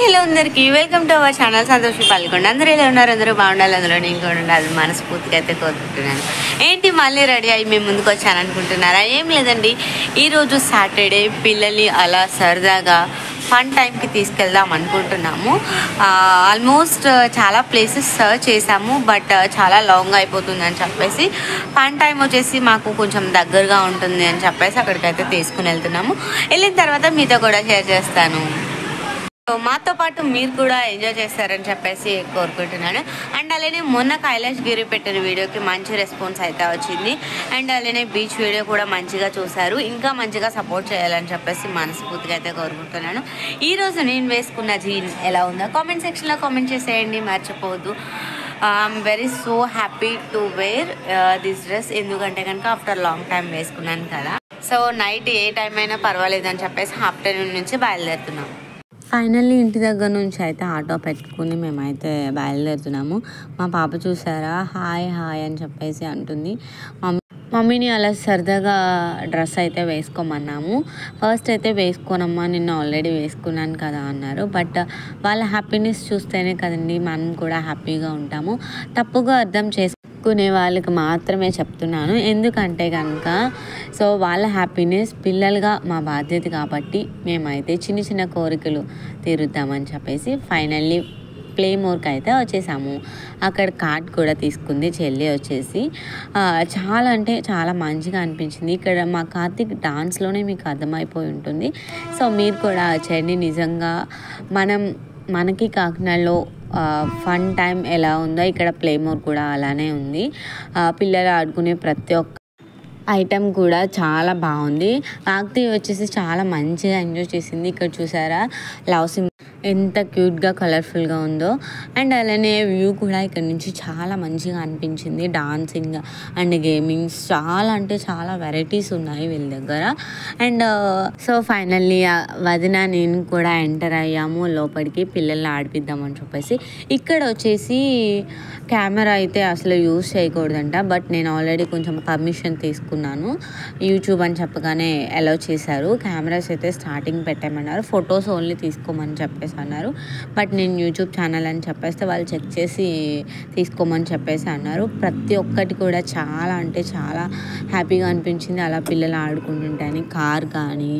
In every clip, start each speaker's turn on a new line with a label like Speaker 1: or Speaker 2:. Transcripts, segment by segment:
Speaker 1: Hello అందరికి welcome to our channel Santoshi Palgonda. అందరూ ఎలా ఉన్నారు? అందరూ బాగుండాలి, అందులో నేను కూడా ఉండాలి మనస్ఫూర్తిగా అయితే కోరుకుంటున్నాను. ఏంటి మళ్ళీ రెడీ అయ్యి మేము ముందుకు వచ్చాను అనుకుంటున్నారా? ఏం లేదండి, ఈరోజు సాటర్డే పిల్లల్ని అలా సరదాగా ఫన్ టైంకి తీసుకెళ్దాం అనుకుంటున్నాము. ఆల్మోస్ట్ చాలా ప్లేసెస్ సర్చ్ చేసాము, బట్ చాలా లాంగ్ అయిపోతుంది అని చెప్పేసి ఫన్ టైం వచ్చేసి మాకు కొంచెం దగ్గరగా ఉంటుంది అని చెప్పేసి అక్కడికైతే తీసుకుని వెళ్తున్నాము. వెళ్ళిన తర్వాత మీతో కూడా షేర్ చేస్తాను. మాతో పాటు మీరు కూడా ఎంజాయ్ చేస్తారని చెప్పేసి కోరుకుంటున్నాను. అండ్ అలానే మొన్న కైలాష్ గిరి పెట్టిన వీడియోకి మంచి రెస్పాన్స్ అయితే వచ్చింది. అండ్ అలానే బీచ్ వీడియో కూడా మంచిగా చూశారు. ఇంకా మంచిగా సపోర్ట్ చేయాలని చెప్పేసి మనస్ఫూర్తిగా అయితే కోరుకుంటున్నాను. ఈరోజు నేను వేసుకున్న జీన్స్ ఎలా ఉందో కామెంట్ సెక్షన్లో కామెంట్ చేసేయండి, మర్చిపోవద్దు. I'm very so happy to wear this dress, ఎందుకంటే కనుక ఆఫ్టర్ లాంగ్ టైం వేసుకున్నాను కదా. సో నైట్ ఏ టైం అయినా పర్వాలేదు అని చెప్పేసి ఆఫ్టర్నూన్ నుంచి బయలుదేరుతున్నాం. ఫైనల్లీ ఇంటి దగ్గర నుంచి అయితే ఆటో పెట్టుకుని మేమైతే బయలుదేరుతున్నాము. మా పాప చూసారా, హాయ్ హాయ్ అని చెప్పేసి అంటుంది. మమ్మీని అలా సరదాగా డ్రెస్ అయితే వేసుకోమన్నాము. ఫస్ట్ అయితే వేసుకోనమ్మా, నిన్న ఆల్రెడీ వేసుకున్నాను కదా అన్నారు. బట్ వాళ్ళ హ్యాపీనెస్ చూస్తేనే కదండి మనం కూడా హ్యాపీగా ఉంటాము. తప్పుగా అర్థం చేసుకునే వాళ్ళకి మాత్రమే చెప్తున్నాను, ఎందుకంటే కనుక సో వాళ్ళ హ్యాపీనెస్ పిల్లలుగా మా బాధ్యత కాబట్టి మేమైతే చిన్న చిన్న కోరికలు తీరుద్దామని చెప్పేసి ఫైనల్లీ ప్లేమోర్కి అయితే వచ్చేసాము. అక్కడ కార్డ్ కూడా తీసుకుంది చెల్లి వచ్చేసి. చాలా అంటే చాలా మంచిగా అనిపించింది. ఇక్కడ మా కార్తీక్ డాన్స్లోనే మీకు అర్థమైపోయి ఉంటుంది. సో మీరు కూడా వచ్చేయండి. నిజంగా మనకి కాకినాడలో ఫన్ టైం ఎలా ఉందో ఇక్కడ ప్లేమోర్ కూడా అలానే ఉంది. పిల్లలు ఆడుకునే ప్రతి ఒక్క ఐటెం కూడా చాలా బాగుంది. ఆక్తి వచ్చేసి చాలా మంచిగా ఎంజాయ్ చేసింది. ఇక్కడ చూసారా లవ్ సింబల్ ఎంత క్యూట్గా కలర్ఫుల్గా ఉందో. అండ్ అలానే వ్యూ కూడా ఇక్కడ నుంచి చాలా మంచిగా అనిపించింది. డాన్సింగ్ అండ్ గేమింగ్స్ చాలా అంటే చాలా వెరైటీస్ ఉన్నాయి వీళ్ళ దగ్గర. అండ్ సో ఫైనల్లీ వదిన నేను కూడా ఎంటర్ అయ్యాము లోపలికి, పిల్లల్ని ఆడిపిద్దామని చెప్పేసి. ఇక్కడ వచ్చేసి కెమెరా అయితే అసలు యూజ్ చేయకూడదంట, బట్ నేను ఆల్రెడీ కొంచెం పర్మిషన్ తీసుకున్నాను. యూట్యూబ్ అని చెప్పగానే అలౌ చేశారు. కెమెరాస్ అయితే స్టార్టింగ్ పెట్టామన్నారు, ఫొటోస్ ఓన్లీ తీసుకోమని చెప్పేసి అన్నారు. బట్ నేను యూట్యూబ్ ఛానల్ అని చెప్పేస్తే వాళ్ళు చెక్ చేసి తీసుకోమని చెప్పేసి అన్నారు. ప్రతి ఒక్కటి కూడా చాలా అంటే చాలా హ్యాపీగా అనిపించింది. అలా పిల్లలు ఆడుకుంటుంటే కార్ కానీ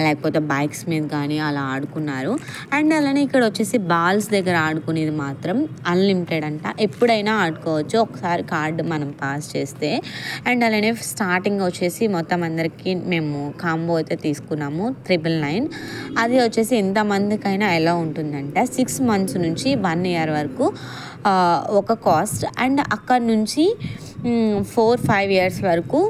Speaker 1: లేకపోతే బైక్స్ మీద కానీ అలా ఆడుకున్నారు. అండ్ అలానే ఇక్కడ వచ్చేసి బాల్స్ దగ్గర ఆడుకునేది మాత్రం అన్లిమిటెడ్ అంట, ఎప్పుడైనా ఆడుకోవచ్చు ఒకసారి కార్డు మనం పాస్ చేస్తే. అండ్ అలానే స్టార్టింగ్ వచ్చేసి మొత్తం అందరికీ మేము కాంబో అయితే తీసుకున్నాము 999. అది వచ్చేసి ఎంతమందికైనా ఎలా ఉంటుందంటే 6 months నుంచి 1 year వరకు ఒక కాస్ట్, అండ్ అక్కడ నుంచి 4-5 years వరకు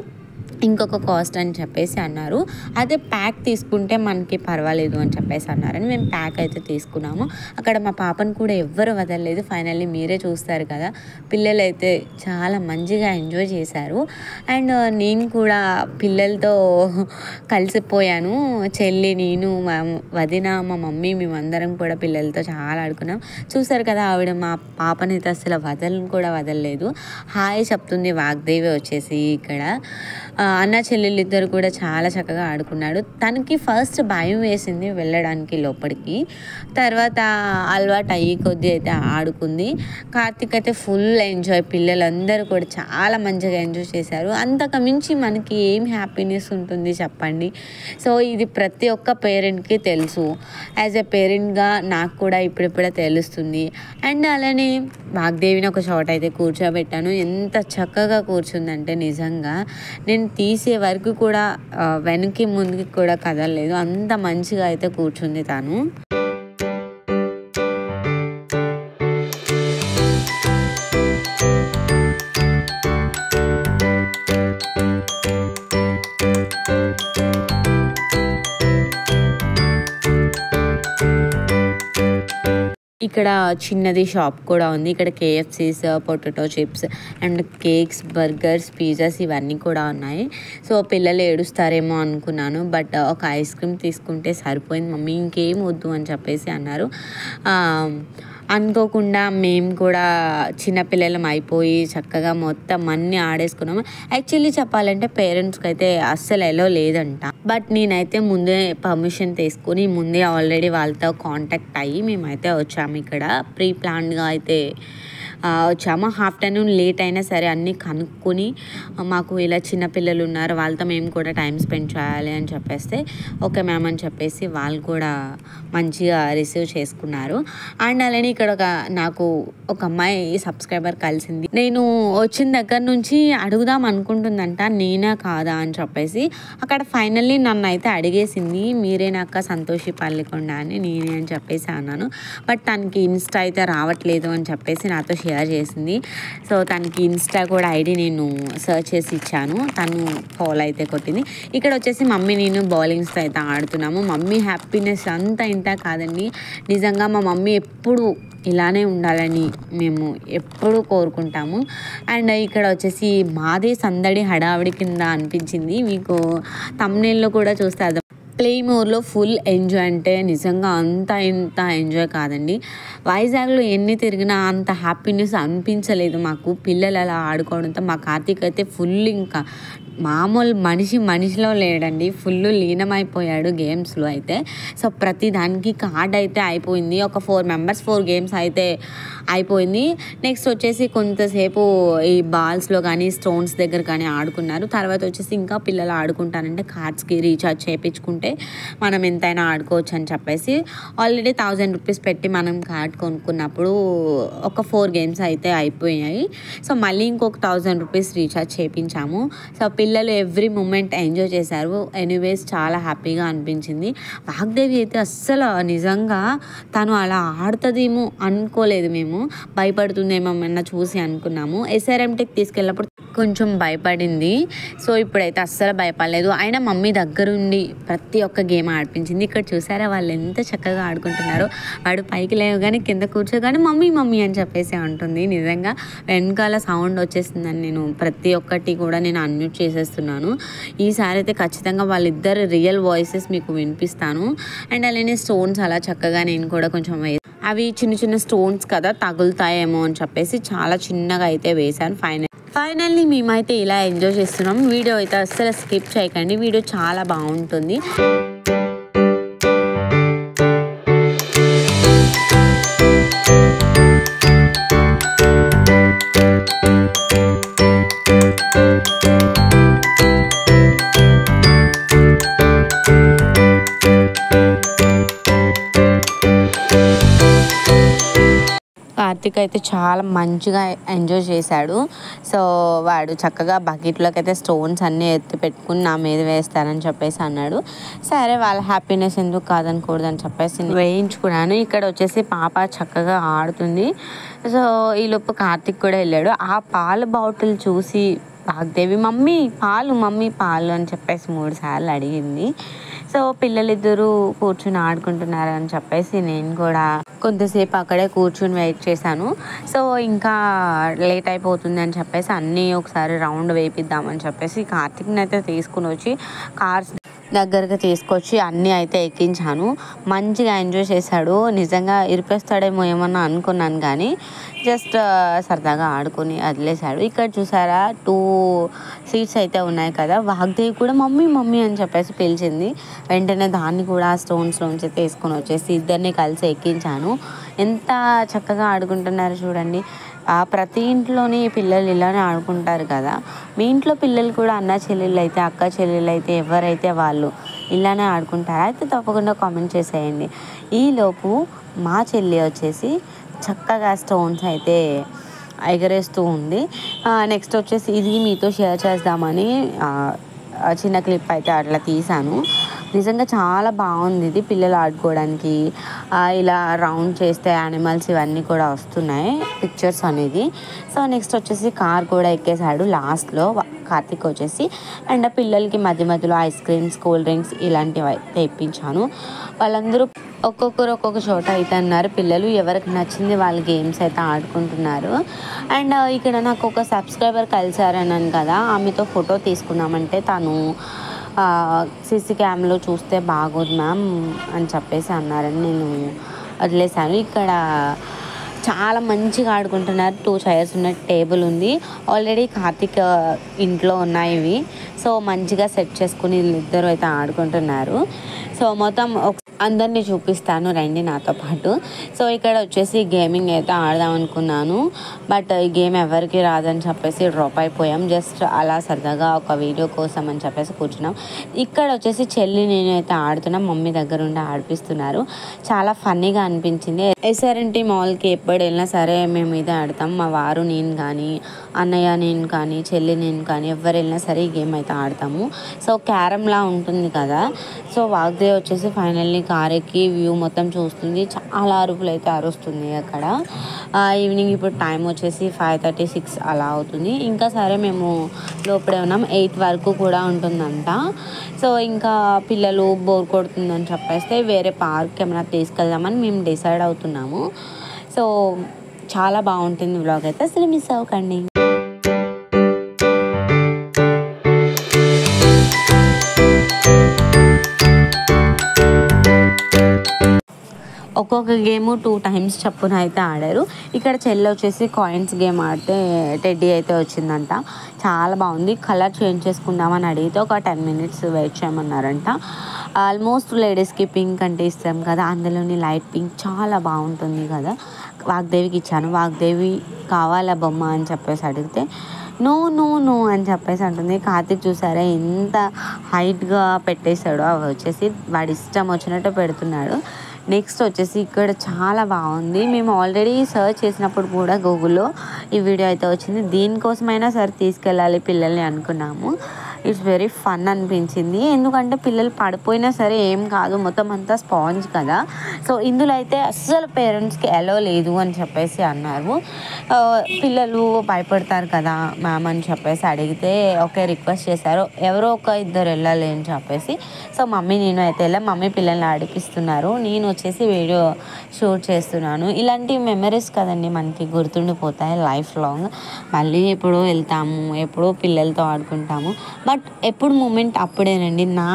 Speaker 1: ఇంకొక కాస్ట్ అని చెప్పేసి అన్నారు. అదే ప్యాక్ తీసుకుంటే మనకి పర్వాలేదు అని చెప్పేసి అన్నారని మేము ప్యాక్ అయితే తీసుకున్నాము. అక్కడ మా పాపను కూడా ఎవ్వరు వదలలేదు. ఫైనల్లీ మీరే చూస్తారు కదా, పిల్లలు అయితే చాలా మంచిగా ఎంజాయ్ చేశారు. అండ్ నేను కూడా పిల్లలతో కలిసిపోయాను. చెల్లి, నేను, మా వదిన, మా మమ్మీ, మేమందరం కూడా పిల్లలతో చాలా ఆడుకున్నాం. చూసారు కదా, ఆవిడ మా పాపనైతే అసలు వదలలేదు. హాయ్ చెప్తుంది వాగ్దేవి వచ్చేసి. ఇక్కడ అన్న చెల్లెళ్ళు ఇద్దరు కూడా చాలా చక్కగా ఆడుకున్నాడు. తనకి ఫస్ట్ భయం వేసింది వెళ్ళడానికి లోపలికి, తర్వాత అలవాటు అయ్యి కొద్దీ అయితే ఆడుకుంది. కార్తీక్ అయితే ఫుల్ ఎంజాయ్, పిల్లలందరూ కూడా చాలా మంచిగా ఎంజాయ్ చేశారు. అంతకు మించి మనకి ఏం హ్యాపీనెస్ ఉంటుంది చెప్పండి. సో ఇది ప్రతి ఒక్క పేరెంట్కి తెలుసు. యాజ్ ఎ పేరెంట్గా నాకు కూడా ఇప్పుడిప్పుడే తెలుస్తుంది. అండ్ అలానే వాగ్దేవిని ఒక చోట అయితే కూర్చోబెట్టాను. ఎంత చక్కగా కూర్చుందంటే నిజంగా నేను తీసే వరకు కూడా వెనక్కి ముందుకి కూడా కదలలేదు, అంత మంచిగా అయితే కూర్చుంది తను. ఇక్కడ చిన్నది షాప్ కూడా ఉంది. ఇక్కడ KFCs, potato chips and cakes, burgers, pizzas ఇవన్నీ కూడా ఉన్నాయి. సో పిల్లలు ఏడుస్తారేమో అనుకున్నాను, బట్ ఒక ఐస్ క్రీమ్ తీసుకుంటే సరిపోయింది. మమ్మీ ఇంకేం వద్దు అని చెప్పేసి అన్నారు. అనుకోకుండా మేము కూడా చిన్నపిల్లలం అయిపోయి చక్కగా మొత్తం అన్నీ ఆడేసుకున్నాము. యాక్చువల్లీ చెప్పాలంటే పేరెంట్స్కి అయితే అస్సలు ఎలో లేదంట. బట్ నేనైతే ముందే పర్మిషన్ తీసుకుని ముందే ఆల్రెడీ వాళ్ళతో కాంటాక్ట్ అయ్యి మేమైతే వచ్చాము. ఇక్కడ ప్రీ ప్లాన్డ్గా అయితే వచ్చాము. ఆఫ్టర్నూన్ లేట్ అయినా సరే అన్నీ కనుక్కొని మాకు ఇలా చిన్నపిల్లలు ఉన్నారు, వాళ్ళతో మేము కూడా టైం స్పెండ్ చేయాలి అని చెప్పేస్తే ఓకే మ్యామ్ అని చెప్పేసి వాళ్ళు కూడా మంచిగా రిసీవ్ చేసుకున్నారు. అండ్ అలానే ఇక్కడ నాకు ఒక అమ్మాయి సబ్స్క్రైబర్ కలిసింది. నేను వచ్చిన దగ్గర నుంచి అడుగుదాం అనుకుంటుందంట నేనా కాదా అని చెప్పేసి. అక్కడ ఫైనల్లీ నన్ను అయితే అడిగేసింది, మీరేనాక సంతోషి పల్లికొండ అని. నేనే అని చెప్పేసి అన్నాను. బట్ తనకి ఇన్స్టా అయితే రావట్లేదు అని చెప్పేసి నాతో షేర్ చేసింది. సో తనకి ఇన్స్టా కూడా ఐడి నేను సర్చ్ చేసి ఇచ్చాను, తను ఫాలో అయితే కొట్టింది. ఇక్కడ వచ్చేసి మమ్మీ నేను బౌలింగ్స్తో అయితే ఆడుతున్నాము. మమ్మీ హ్యాపీనెస్ అంతా ఇంత కాదండి, నిజంగా మా మమ్మీ ఎప్పుడు ఇలానే ఉండాలని మేము ఎప్పుడూ కోరుకుంటాము. అండ్ ఇక్కడ వచ్చేసి మాదే సందడి హడావిడి కింద అనిపించింది. మీకు థంబ్నెయిల్లో కూడా చూస్తే అర్థం. ప్లేమోర్లో ఫుల్ ఎంజాయ్ అంటే నిజంగా అంత ఇంత ఎంజాయ్ కాదండి. వైజాగ్లో ఎన్ని తిరిగినా అంత హ్యాపీనెస్ అనిపించలేదు మాకు పిల్లలు అలా ఆడుకోవడంతో. మా కార్తీక్ అయితే ఫుల్ ఇంకా మామూలు మనిషిలో లేడండి, ఫుల్ లీనమైపోయాడు గేమ్స్లో అయితే. సో ప్రతి దానికి కార్డ్ అయితే అయిపోయింది. ఒక 4 మెంబర్స్ 4 గేమ్స్ అయితే అయిపోయింది. నెక్స్ట్ వచ్చేసి కొంతసేపు ఈ బాల్స్లో కానీ స్టోన్స్ దగ్గర కానీ ఆడుకున్నారు. తర్వాత వచ్చేసి ఇంకా పిల్లలు ఆడుకుంటారంటే కార్డ్స్కి రీఛార్జ్ చేయించుకుంటే మనం ఎంతైనా ఆడుకోవచ్చు అని చెప్పేసి ఆల్రెడీ 1000 రూపీస్ పెట్టి మనం కార్డ్ కొనుక్కున్నప్పుడు ఒక 4 గేమ్స్ అయితే అయిపోయాయి. సో మళ్ళీ ఇంకొక 1000 రూపీస్ రీఛార్జ్ చేయించాము. సో పిల్లలు ఎవ్రీ మూమెంట్ ఎంజాయ్ చేశారు. ఎనీవేస్ చాలా హ్యాపీగా అనిపించింది. వాగ్దేవి అయితే అస్సలు నిజంగా తను అలా ఆడుతుందేమో అనుకోలేదు, మేము భయపడుతుందేమో చూసి అనుకున్నాము. ఎస్ఆర్ఎంటెక్ తీసుకెళ్ళినప్పుడు కొంచెం భయపడింది. సో ఇప్పుడైతే అస్సలు భయపడలేదు. అయినా మమ్మీ దగ్గరుండి ప్రతి ఒక్క గేమ్ ఆడిపించింది. ఇక్కడ చూసారా వాళ్ళు ఎంత చక్కగా ఆడుకుంటున్నారో. వాడు పైకి లేవగానే కింద కూర్చోగానే మమ్మీ మమ్మీ అని చెప్పేసి అంటుంది. నిజంగా వెనకాల సౌండ్ వచ్చేస్తుందని నేను ప్రతి ఒక్కటి కూడా నేను అన్మ్యూట్ చేసేస్తున్నాను. ఈసారి అయితే ఖచ్చితంగా వాళ్ళిద్దరు రియల్ వాయిసెస్ మీకు వినిపిస్తాను. అండ్ అలానే స్టోన్స్ అలా చక్కగా నేను కూడా కొంచెం అవి చిన్న చిన్న స్టోన్స్ కదా తగులుతాయేమో అని చెప్పేసి చాలా చిన్నగా అయితే వేశాను. ఫైనల్లీ మేమైతే ఇలా ఎంజాయ్ చేస్తున్నాం. వీడియో అయితే అస్సలు స్కిప్ చేయకండి, వీడియో చాలా బాగుంటుంది. కార్తీక్ అయితే చాలా మంచిగా ఎంజాయ్ చేశాడు. సో వాడు చక్కగా బకెట్లోకి అయితే స్టోన్స్ అన్నీ ఎత్తి పెట్టుకుని నా మీద వేస్తానని చెప్పేసి అన్నాడు. సరే వాళ్ళ హ్యాపీనెస్ ఎందుకు కాదనకూడదని చెప్పేసి వేయించుకున్నాను. ఇక్కడ వచ్చేసి పాప చక్కగా ఆడుతుంది. సో ఈలోపు కార్తీక్ కూడా వెళ్ళాడు. ఆ పాల బాటిల్ చూసి వాగ్దేవి మమ్మీ పాలు అని చెప్పేసి 3 సార్లు అడిగింది. సో పిల్లలిద్దరూ కూర్చుని ఆడుకుంటున్నారు అని చెప్పేసి నేను కూడా కొంతసేపు అక్కడే కూర్చుని వెయిట్ చేశాను. సో ఇంకా లేట్ అయిపోతుంది అని చెప్పేసి అన్నీ ఒకసారి రౌండ్ వేపిద్దామని చెప్పేసి కార్తీక్ని అయితే తీసుకుని వచ్చి కార్స్ దగ్గరకు తీసుకొచ్చి అన్నీ అయితే ఎక్కించాను. మంచిగా ఎంజాయ్ చేశాడు. నిజంగా ఇరిపేస్తాడేమో ఏమన్నా అనుకున్నాను, కానీ జస్ట్ సరదాగా ఆడుకొని వదిలేశాడు. ఇక్కడ చూసారా 2 సీట్స్ అయితే ఉన్నాయి కదా. వాగ్దేవి కూడా మమ్మీ అని చెప్పేసి పిలిచింది. వెంటనే దాన్ని కూడా స్టోన్స్లోంచి తీసుకొని వచ్చేసి ఇద్దరిని కలిసి ఎక్కించాను. ఎంత చక్కగా ఆడుకుంటున్నారు చూడండి. ప్రతి ఇంట్లోని పిల్లలు ఇలానే ఆడుకుంటారు కదా. మీ ఇంట్లో పిల్లలు కూడా అన్న చెల్లెళ్ళు అయితే అక్క చెల్లెళ్ళు అయితే ఎవరైతే వాళ్ళు ఇలానే ఆడుకుంటారా అయితే తప్పకుండా కామెంట్ చేసేయండి. ఈలోపు మా చెల్లి వచ్చేసి చక్కగా స్టోన్స్ అయితే ఎగరేస్తూ ఉంది. నెక్స్ట్ వచ్చేసి ఇది మీతో షేర్ చేద్దామని చిన్న క్లిప్ అయితే అట్లా తీసాను. నిజంగా చాలా బాగుంది ఇది పిల్లలు ఆడుకోవడానికి. ఇలా రౌండ్ చేస్తే యానిమల్స్ ఇవన్నీ కూడా వస్తున్నాయి పిక్చర్స్ అనేది. సో నెక్స్ట్ వచ్చేసి కార్ కూడా ఎక్కేసాడు లాస్ట్లో కార్తీక్ వచ్చేసి. అండ్ పిల్లలకి మధ్య మధ్యలో ఐస్ క్రీమ్స్ కూల్ డ్రింక్స్ ఇలాంటివి తెప్పించాను. వాళ్ళందరూ ఒక్కొక్కరు ఒక్కొక్క చోట అయితే అన్నారు. పిల్లలు ఎవరికి నచ్చింది వాళ్ళ గేమ్స్ అయితే ఆడుకుంటున్నారు. అండ్ ఇక్కడ నాకు ఒక సబ్స్క్రైబర్ కలిసారన్నాను కదా, ఆమెతో ఫోటో తీసుకున్నామంటే తను సీసీ క్యామ్లో చూస్తే బాగోదు మ్యామ్ అని చెప్పేసి అన్నారని నేను వదిలేశాను. ఇక్కడ చాలా మంచిగా ఆడుకుంటున్నారు. 2 చైర్స్ ఉన్న టేబుల్ ఉంది. ఆల్రెడీ కార్తీక్ ఇంట్లో ఉన్నాయి ఇవి. సో మంచిగా సెట్ చేసుకుని వీళ్ళిద్దరూ అయితే ఆడుకుంటున్నారు. సో మొత్తం అందరినీ చూపిస్తాను రండి నాతో పాటు. సో ఇక్కడ వచ్చేసి గేమింగ్ అయితే ఆడదాం అనుకున్నాను, బట్ ఈ గేమ్ ఎవరికి రాదని చెప్పేసి డ్రాప్ అయిపోయాం. జస్ట్ అలా సరదాగా ఒక వీడియో కోసం అని చెప్పేసి కూర్చున్నాం. ఇక్కడ వచ్చేసి చెల్లి నేను అయితే ఆడుతున్నాం, మమ్మీ దగ్గర ఉండి ఆడిపిస్తున్నారు. చాలా ఫన్నీగా అనిపించింది. SRNT మాల్కి ఎప్పుడు వెళ్ళినా సరే మేము ఇదే ఆడతాం. మా వారు నేను కానీ, అన్నయ్య నేను కానీ, చెల్లి నేను కానీ ఎవరు వెళ్ళినా సరే ఈ గేమ్ అయితే ఆడతాము. సో క్యారమ్లా ఉంటుంది కదా. సో వాగ్దేవ్ వచ్చేసి ఫైనల్లీ కార్ ఎక్కి వ్యూ మొత్తం చూస్తుంది. చాలా అరుపులు అయితే అరుస్తుంది అక్కడ. ఈవినింగ్ ఇప్పుడు టైం వచ్చేసి 5:36 అలా అవుతుంది. ఇంకా సరే మేము లోపలే ఉన్నాం, 8 వరకు కూడా ఉంటుందంట. సో ఇంకా పిల్లలు బోర్ కొడుతుందని చెప్పేస్తే వేరే పార్క్ ఏమైనా తీసుకెళ్దామని మేము డిసైడ్ అవుతున్నాము. సో చాలా బాగుంటుంది వ్లాగ్ అయితే, అసలు మిస్ అవ్వకండి. ఒక్కొక్క గేమ్ 2 times చప్పున అయితే ఆడారు. ఇక్కడ చెల్లి వచ్చేసి కాయిన్స్ గేమ్ ఆడితే టెడ్డీ అయితే వచ్చిందంట. చాలా బాగుంది. కలర్ చేంజ్ చేసుకుందామని అడిగితే ఒక 10 minutes వెయిట్ చేయమన్నారంట. ఆల్మోస్ట్ లేడీస్కి పింక్ అంటే ఇస్తాం కదా, అందులోని లైట్ పింక్ చాలా బాగుంటుంది కదా. వాగ్దేవికి ఇచ్చాను. వాగ్దేవి కావాలా బొమ్మ అని చెప్పేసి అడిగితే నో నో నో అని చెప్పేసి అంటుంది. కార్తీక్ చూసారా ఎంత హైట్గా పెట్టేశాడో, అవి వచ్చేసి వాడి ఇష్టం వచ్చినట్టు పెడుతున్నాడు. నెక్స్ట్ వచ్చేసి ఇక్కడ చాలా బాగుంది. మేము ఆల్రెడీ సర్చ్ చేసినప్పుడు కూడా గూగుల్లో ఈ వీడియో అయితే వచ్చింది. దీనికోసమైనా సరే తీసుకెళ్ళాలి పిల్లల్ని అనుకున్నాము. ఇట్స్ వెరీ ఫన్ అనిపించింది. ఎందుకంటే పిల్లలు పడిపోయినా సరే ఏం కాదు, మొత్తం అంతా స్పాంజ్ కదా. సో ఇందులో అయితే అస్సలు పేరెంట్స్కి అలో లేదు అని చెప్పేసి అన్నారు. పిల్లలు భయపడతారు కదా మ్యామ్ అని చెప్పేసి అడిగితే ఓకే రిక్వెస్ట్ చేశారు, ఎవరో ఒక ఇద్దరు వెళ్ళాలి అని చెప్పేసి. సో మమ్మీ నేను అయితే వెళ్ళాం. మమ్మీ పిల్లల్ని ఆడిపిస్తున్నారు, నేను వచ్చేసి వీడియో షూట్ చేస్తున్నాను. ఇలాంటి మెమరీస్ కదండి మనకి గుర్తుండిపోతాయి లైఫ్ లాంగ్. మళ్ళీ ఎప్పుడో వెళ్తాము, ఎప్పుడో పిల్లలతో ఆడుకుంటాము, బట్ ఎప్పుడు మూమెంట్ అప్పుడేనండి. నా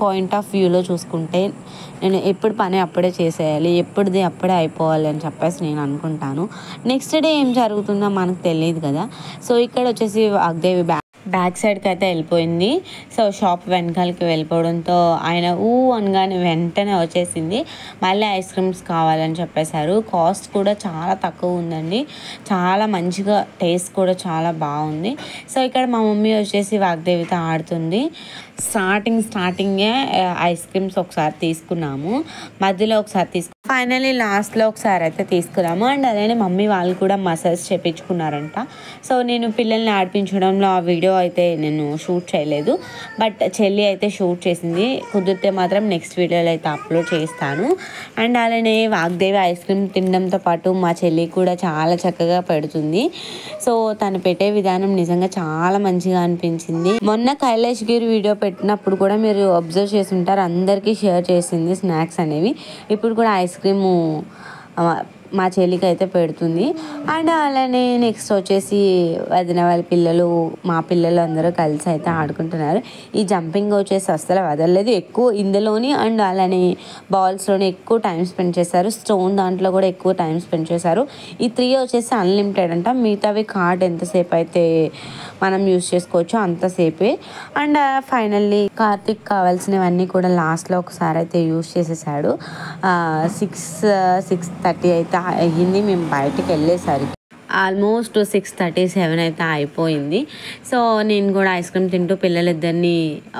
Speaker 1: పాయింట్ ఆఫ్ వ్యూలో చూసుకుంటే నేను ఎప్పుడు పని అప్పుడే చేసేయాలి, ఎప్పుడుది అప్పుడే అయిపోవాలి అని చెప్పేసి నేను అనుకుంటాను. నెక్స్ట్ డే ఏం జరుగుతుందో మనకు తెలియదు కదా. సో ఇక్కడ వచ్చేసి వాగ్దేవి బ్యాక్ సైడ్కి అయితే వెళ్ళిపోయింది. సో షాప్ వెనకాలకి వెళ్ళిపోవడంతో ఆయన అనగానే వెంటనే వచ్చేసింది. మళ్ళీ ఐస్ క్రీమ్స్ కావాలని చెప్పేశారు. కాస్ట్ కూడా చాలా తక్కువ ఉందండి, చాలా మంచిగా టేస్ట్ కూడా చాలా బాగుంది. సో ఇక్కడ మా మమ్మీ వచ్చేసి వాగ్దేవితో ఆడుతుంది. స్టార్టింగే ఐస్ క్రీమ్స్ ఒకసారి తీసుకున్నాము, మధ్యలో ఒకసారి ఫైనల్లీ లాస్ట్లో ఒకసారి అయితే తీసుకున్నాము. అండ్ అలానే మమ్మీ వాళ్ళు కూడా మసాజ్ చేయించుకున్నారంట. సో నేను పిల్లల్ని ఆడిపించడంలో ఆ వీడియో అయితే నేను షూట్ చేయలేదు, బట్ చెల్లి అయితే షూట్ చేసింది. కుదిరితే మాత్రం నెక్స్ట్ వీడియోలో అయితే అప్లోడ్ చేస్తాను. అండ్ అలానే వాగ్దేవి ఐస్ క్రీమ్ తినడంతో పాటు మా చెల్లి కూడా చాలా చక్కగా పెడుతుంది. సో తను పెట్టే విధానం నిజంగా చాలా మంచిగా అనిపించింది. మొన్న కైలాష్గిరి వీడియో పెట్టినప్పుడు కూడా మీరు అబ్జర్వ్ చేసి ఉంటారు, అందరికీ షేర్ చేసింది స్నాక్స్ అనేవి. ఇప్పుడు కూడా ఐస్ క్రీము మా చెల్లికి అయితే పెడుతుంది. అండ్ అలానే నెక్స్ట్ వచ్చేసి వదిన వాళ్ళ పిల్లలు, మా పిల్లలు అందరూ కలిసి అయితే ఆడుకుంటున్నారు. ఈ జంపింగ్ వచ్చేసి అస్సలు వదలలేదు, ఎక్కువ ఇందులోని అండ్ అలానే బాల్స్లోనే ఎక్కువ టైం స్పెండ్ చేశారు. స్టోన్ దాంట్లో కూడా ఎక్కువ టైం స్పెండ్ చేశారు. ఈ 3 వచ్చేసి అన్లిమిటెడ్ అంట, మిగతావి కార్డ్ ఎంతసేపు అయితే మనం యూజ్ చేసుకోవచ్చు అంతసేపే. అండ్ ఫైనల్లీ కార్తీక్ కావాల్సినవన్నీ కూడా లాస్ట్లో ఒకసారి అయితే యూజ్ చేసేసాడు. 6:30 అయితే అయ్యింది మేము బయటికి వెళ్ళేసరికి. ఆల్మోస్ట్ 6:37 అయితే అయిపోయింది. సో నేను కూడా ఐస్ క్రీమ్ తింటూ పిల్లలిద్దరిని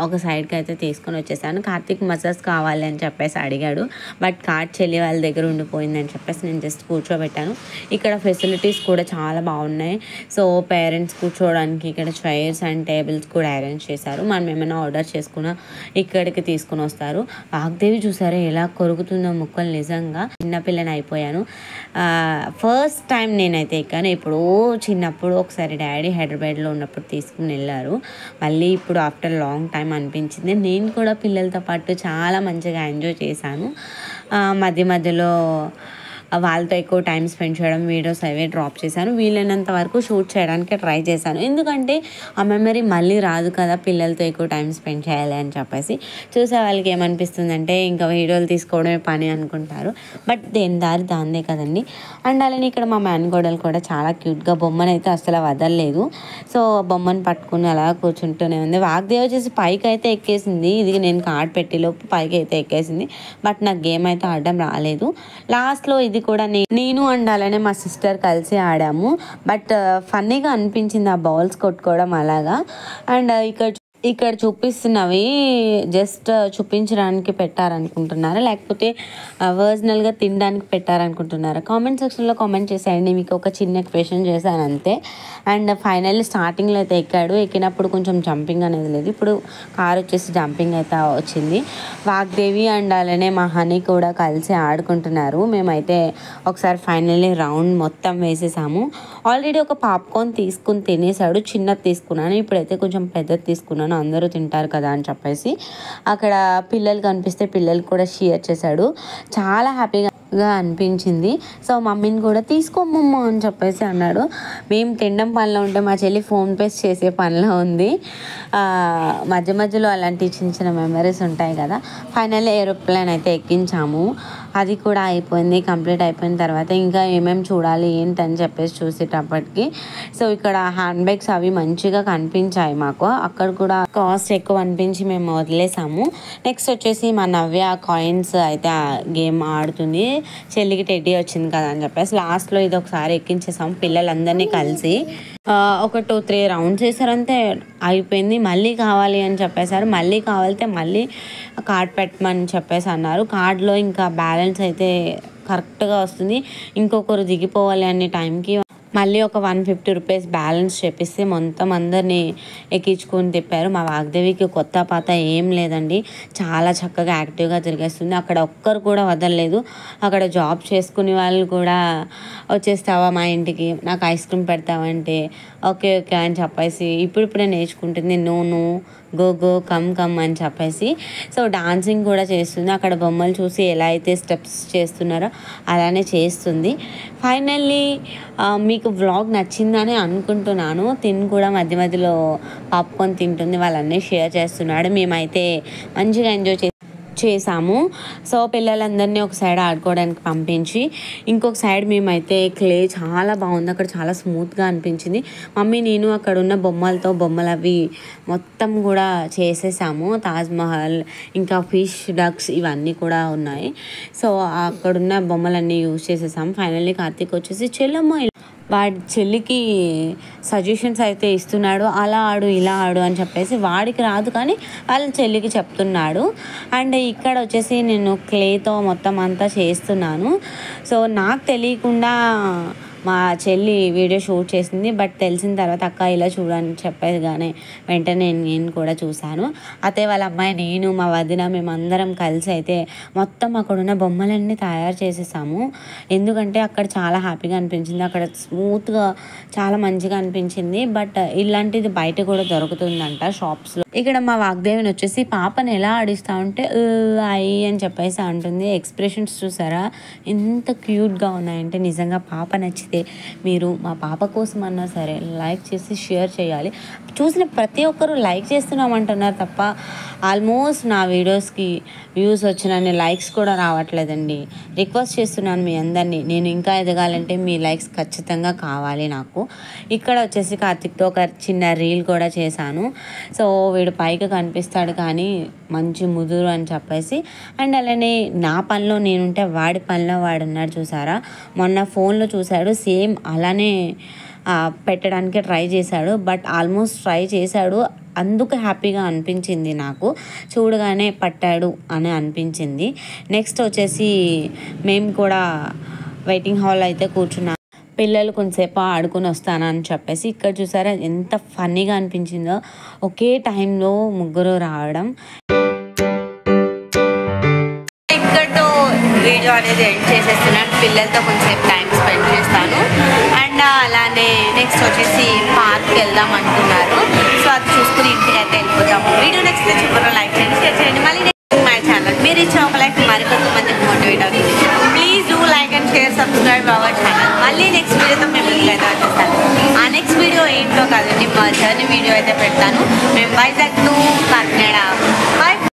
Speaker 1: ఒక సైడ్కి అయితే తీసుకొని వచ్చేసాను. కార్తీక్ మసాజ్ కావాలి అని చెప్పేసి అడిగాడు, బట్ కార్డ్ చెల్లి వాళ్ళ దగ్గర ఉండిపోయిందని చెప్పేసి నేను జస్ట్ కూర్చోబెట్టాను. ఇక్కడ ఫెసిలిటీస్ కూడా చాలా బాగున్నాయి. సో పేరెంట్స్ కూర్చోవడానికి ఇక్కడ చైర్స్ అండ్ టేబుల్స్ కూడా అరేంజ్ చేశారు. మనం ఏమైనా ఆర్డర్ చేసుకున్నా ఇక్కడికి తీసుకుని వస్తారు. వాగ్దేవి చూసారా ఎలా కొరుకుతుందో ముక్కలు, నిజంగా చిన్నపిల్లని అయిపోయాను. ఫస్ట్ టైం నేనైతే ఎప్పుడో చిన్నప్పుడు ఒకసారి డాడీ హైదరాబాద్లో ఉన్నప్పుడు తీసుకుని వెళ్ళారు. మళ్ళీ ఇప్పుడు ఆఫ్టర్ లాంగ్ టైం అనిపించింది. నేను కూడా పిల్లలతో పాటు చాలా మంచిగా ఎంజాయ్ చేశాను. మధ్యలో వాళ్ళతో ఎక్కువ టైం స్పెండ్ చేయడం, వీడియోస్ అవే డ్రాప్ చేశాను. వీలైనంత వరకు షూట్ చేయడానికి ట్రై చేశాను. ఎందుకంటే ఆ మెమరీ మళ్ళీ రాదు కదా పిల్లలతో ఎక్కువ టైం స్పెండ్ చేయాలి అని చెప్పేసి. చూసే వాళ్ళకి ఏమనిపిస్తుందంటే ఇంకా వీడియోలు తీసుకోవడమే పని అనుకుంటారు. బట్ దేని దారి దాందే కదండి. అండ్ అలానే ఇక్కడ మా మేనకోడలు కూడా చాలా క్యూట్గా బొమ్మను అయితే అసలు వదలలేదు. సో బొమ్మను పట్టుకుని అలా కూర్చుంటూనే ఉంది. వాగ్దేవి వచ్చేసి పైకి అయితే ఎక్కేసింది. ఇది నేను కార్డ్ పెట్టేలోపు పైకి అయితే ఎక్కేసింది. బట్ నాకు గేమ్ అయితే ఆడడం రాలేదు. లాస్ట్లో ఇది కూడా నేను అండ్ అలానే మా సిస్టర్ కలిసి ఆడాము. బట్ ఫన్నీగా అనిపించింది ఆ బాల్స్ కొట్టుకోవడం అలాగా. అండ్ ఇక్కడ చూపిస్తున్నవి జస్ట్ చూపించడానికి పెట్టారనుకుంటున్నారా, లేకపోతే ఒరిజినల్గా తినడానికి పెట్టారనుకుంటున్నారా? కామెంట్ సెక్షన్లో కామెంట్ చేసేయండి. మీకు ఒక చిన్న క్వశ్చన్ చేశాను అంతే. అండ్ ఫైనల్లీ స్టార్టింగ్లో అయితే ఎక్కినప్పుడు కొంచెం జంపింగ్ అనేది లేదు. ఇప్పుడు కార్ వచ్చేసి జంపింగ్ అయితే వచ్చింది. వాగ్దేవి అండ్ అలానే మా హనీ కూడా కలిసి ఆడుకుంటున్నారు. మేమైతే ఒకసారి ఫైనల్లీ రౌండ్ మొత్తం వేసేసాము. ఆల్రెడీ ఒక పాప్కార్న్ తీసుకుని తినేసాడు. చిన్నది తీసుకున్నాను, ఇప్పుడైతే కొంచెం పెద్దది తీసుకున్నాను. అందరూ తింటారు కదా అని చెప్పేసి అక్కడ పిల్లలు కనిపిస్తే పిల్లలు కూడా షేర్ చేశాడు. చాలా హ్యాపీగా అనిపించింది. సో మమ్మీని కూడా తీసుకోమమ్మ అని చెప్పేసి అన్నాడు. మేము తినడం పనిలో ఉంటే మా చెల్లి ఫోన్పే చేసే పనిలో ఉంది. మధ్య మధ్యలో అలాంటి చిన్న చిన్న మెమరీస్ ఉంటాయి కదా. ఫైనల్లీ ఏరోప్లేన్ అయితే ఎక్కించాము. అది కూడా అయిపోయింది. కంప్లీట్ అయిపోయిన తర్వాత ఇంకా ఏమేమి చూడాలి ఏంటని చెప్పేసి చూసేటప్పటికి సో ఇక్కడ హ్యాండ్ బ్యాగ్స్ అవి మంచిగా కనిపించాయి మాకు. అక్కడ కూడా కాస్ట్ ఎక్కువ అనిపించి మేము వదిలేసాము. నెక్స్ట్ వచ్చేసి మా నవ్య కాయిన్స్ అయితే గేమ్ ఆడుతుంది. చెల్లికి టెడ్డీ వచ్చింది కదా అని చెప్పేసి లాస్ట్లో ఇది ఒకసారి ఎక్కించేసాము పిల్లలందరినీ కలిసి. ఒక 2-3 రౌండ్స్ వేసారంతే అయిపోయింది. మళ్ళీ కావాలి అని చెప్పేసారు. మళ్ళీ కావాలితే మళ్ళీ కార్డ్ పెట్టమని చెప్పేసి అన్నారు. కార్డ్లో ఇంకా బ్యాలెన్స్ అయితే కరెక్ట్గా వస్తుంది. ఇంకొకరు దిగిపోవాలి అనే టైంకి మళ్ళీ ఒక 150 రూపీస్ బ్యాలెన్స్ చెప్పిస్తే మొత్తం అందరినీ ఎక్కించుకొని తిప్పారు. మా వాగ్దేవికి కొత్త పాత ఏం లేదండి. చాలా చక్కగా యాక్టివ్గా తిరిగేస్తుంది. అక్కడ ఒక్కరు కూడా వదలలేదు. అక్కడ జాబ్ చేసుకునే వాళ్ళు కూడా వచ్చేస్తావా మా ఇంటికి, నాకు ఐస్ క్రీమ్ పెడతావంటే ఓకే ఓకే అని చెప్పేసి ఇప్పుడిప్పుడే నేర్చుకుంటుంది. నో గో కమ్ అని చెప్పేసి. సో డాన్సింగ్ కూడా చేస్తుంది. అక్కడ బొమ్మలు చూసి ఎలా అయితే స్టెప్స్ చేస్తున్నారో అలానే చేస్తుంది. ఫైనల్లీ మీకు వ్లాగ్ నచ్చిందని అనుకుంటున్నాను. తిని కూడా మధ్య మధ్యలో పాప్కార్న్ తింటుంది. వాళ్ళన్నీ షేర్ చేస్తున్నాడు. మేమైతే మంచిగా ఎంజాయ్ చేసాము. సో పిల్లలందరినీ ఒక సైడ్ ఆడుకోవడానికి పంపించి ఇంకొక సైడ్ మేమైతే క్లే చాలా బాగుంది. అక్కడ చాలా స్మూత్గా అనిపించింది. మమ్మీ నేను అక్కడ ఉన్న బొమ్మలు అవి మొత్తం కూడా చేసేసాము. తాజ్మహల్ ఇంకా ఫిష్ డక్స్ ఇవన్నీ కూడా ఉన్నాయి. సో అక్కడున్న బొమ్మలన్నీ యూజ్ చేసేసాము. ఫైనల్లీ కార్తీక్ వచ్చేసి చెల్లమ్మ వాడి చెల్లికి సజెషన్స్ అయితే ఇస్తున్నాడు. అలా ఆడు ఇలా ఆడు అని చెప్పేసి. వాడికి రాదు కానీ వాళ్ళ చెల్లికి చెప్తున్నాడు. అండ్ ఇక్కడ వచ్చేసి నేను క్లేతో మొత్తం అంతా చేస్తున్నాను. సో నాకు తెలియకుండా మా చెల్లి వీడియో షూట్ చేసింది. బట్ తెలిసిన తర్వాత అక్క ఇలా చూడని చెప్పేది కానీ వెంటనే నేను కూడా చూశాను. అయితే వాళ్ళ అమ్మాయి, నేను, మా వదిన మేమందరం కలిసి అయితే మొత్తం అక్కడున్న బొమ్మలన్నీ తయారు చేసేసాము. ఎందుకంటే అక్కడ చాలా హ్యాపీగా అనిపించింది. అక్కడ స్మూత్గా చాలా మంచిగా అనిపించింది. బట్ ఇలాంటిది బయట కూడా దొరుకుతుందంట షాప్స్లో. ఇక్కడ మా వాగ్దేవిని వచ్చేసి పాపని ఎలా ఆడిస్తా ఉంటే అయ్యి అని చెప్పేసి అంటుంది. ఎక్స్ప్రెషన్స్ చూసారా ఎంత క్యూట్గా ఉన్నాయంటే. నిజంగా పాప నచ్చితే మీరు మా పాప కోసం అన్నా సరే లైక్ చేసి షేర్ చేయాలి. చూసిన ప్రతి ఒక్కరూ లైక్ చేస్తున్నామంటున్నారు తప్ప ఆల్మోస్ట్ నా వీడియోస్కి వ్యూస్ వచ్చినన్ని లైక్స్ కూడా రావట్లేదండి. రిక్వెస్ట్ చేస్తున్నాను మీ అందరినీ, నేను ఇంకా ఎదగాలంటే మీ లైక్స్ ఖచ్చితంగా కావాలి నాకు. ఇక్కడ వచ్చేసి కార్తిక్తో ఒక చిన్న రీల్ కూడా చేశాను. సో వీడు పైకి కనిపిస్తాడు కానీ మంచి ముదురు అని చెప్పేసి. అండ్ అలానే నా పనిలో నేనుంటే వాడి పనిలో వాడు ఉన్నాడు చూసారా. మొన్న ఫోన్లో చూశాడు, సేమ్ అలానే పెట్టడానికి ట్రై చేశాడు. బట్ ఆల్మోస్ట్ ట్రై చేశాడు. అందుకు హ్యాపీగా అనిపించింది నాకు. చూడగానే పట్టాడు అని అనిపించింది. నెక్స్ట్ వచ్చేసి మేము కూడా వెయిటింగ్ హాల్ అయితే కూర్చున్నాం. పిల్లలు కొంతసేపు ఆడుకొని వస్తానని చెప్పేసి. ఇక్కడ చూసారా ఎంత ఫన్నీగా అనిపించిందో. ఒకే టైంలో ముగ్గురు రావడం. ఇక్కడతో వీడియో అనేది ఎండ్ చేసేస్తున్నాను. పిల్లలతో కొంచెంసేపు టైం స్పెండ్ చేస్తాను. అండ్ అలానే నెక్స్ట్ వచ్చేసి పార్క్కి వెళ్దాం అంటున్నారు. సో అది చూసుకుని ఇంటికి అయితే వెళ్ళిపోతాము. వీడియో నెక్స్ట్ చివరిలో లైక్ చేయండి, షేర్ చేయండి. మళ్ళీ మై ఛానల్ మీరు ఇచ్చిన ఒక లైక్ మరికొంతమందికి మోటివేట్ అవుతుంది. Please do like and share. Subscribe our channel. మళ్ళీ నెక్స్ట్ వీడియోతో మేము ముందుకైతే వచ్చేస్తాను. ఆ నెక్స్ట్ వీడియో ఏంటో కాదండి, మా జర్నీ వీడియో అయితే పెడతాను. మేము వైజాగ్